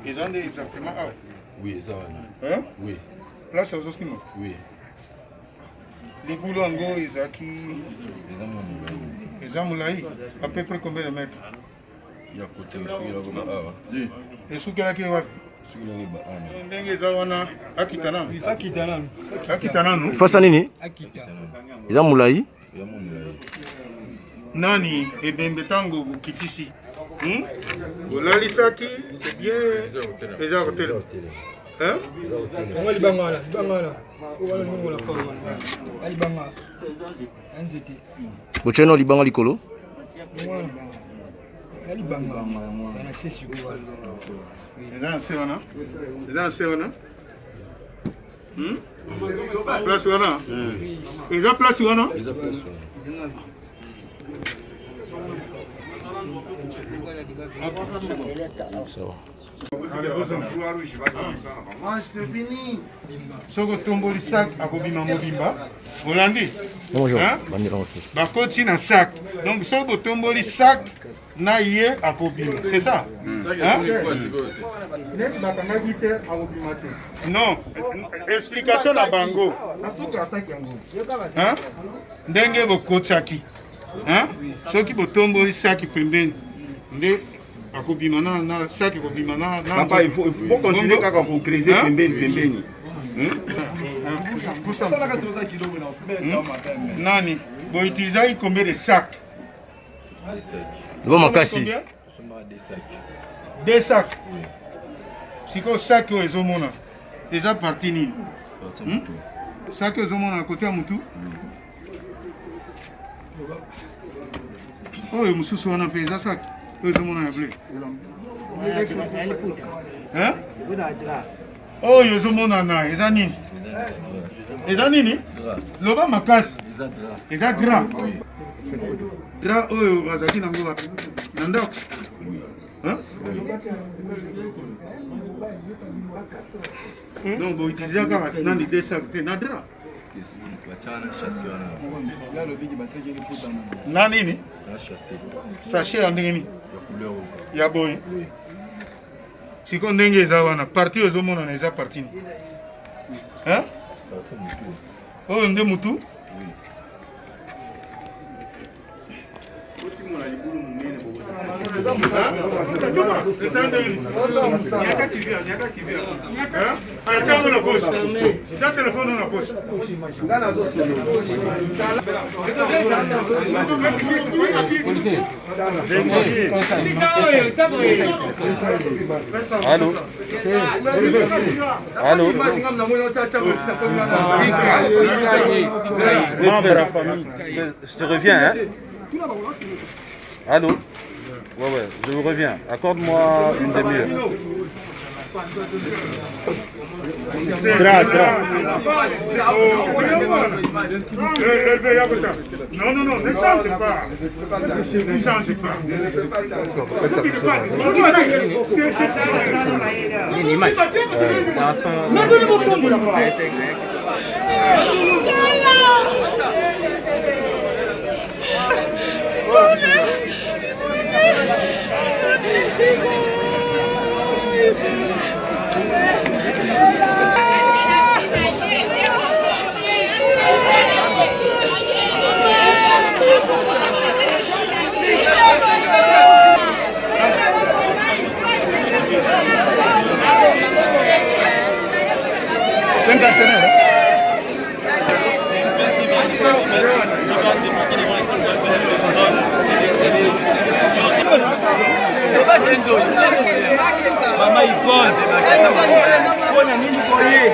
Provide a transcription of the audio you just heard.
Ils ont exactement ah. Oui, ça va. Hein? Oui. Là, c'est aussi moi. Oui. Les boulots en gros, ils ont qui. Ils ont moulai. À peu près combien de mètres? Il y a côté aussi, il y a ah. Oui. Et sous quel qui va? Fasa nini? Eza mulai? Nani ebembe tango kitisi. Olalisaki bien eza hotel. Hein? On libangala, libangala. Wala ngola kwa wala. Libanga. Anziti. Bocheno libanga likolo? Libanga. Ana sesi kwa. Eza nsewana? Eza nsewana? Place wana? Eza place wana? Eza place wana. Soko tomboli sac akobima mobimba. Bolandi? Bonjour. Hein? Bakoti na sac. Donc soko tomboli sac na ye akobima. C'est ça? Hein? Non. Explication na bango. Hein? Ndenge bokotsaki. Hein? Soki botomboli sac pembeni. Nde akobima na sac akobima na. Papa, il faut continuer kaka ko creuser pembeni. Nani, vous utilisez combien de sacs? Bon, makasi. Des sacs. Si vous sac que les hommes ont déjà parti ni. Sac que les hommes ont à côté à Moutou. Oh, ils me sont en appelé ça sac. Les hommes ont appelé. Hein? Oh, ils ont mon ana, ils ont nini? Ils ont nini? Loba makas. Ils ont drap. Drap, oh, Razaki Nangoa. Nanda? Hein? Donc, vous utilisez encore des sacs de Nadra. Nani? Sachet en nini? Yaboy. Si on a une partie aux hommes, on a déjà parti. Hein? Oh, on est moutou? Tiens dans la poche. Tiens le téléphone dans la poche. Allô? Allô? Membre de la famille. Je te reviens, hein? Allô? Ouais, je vous reviens. Accorde-moi une demi-heure. Non, ne change pas. Ne change pas. Mama Yvonne, on a mis le boyer.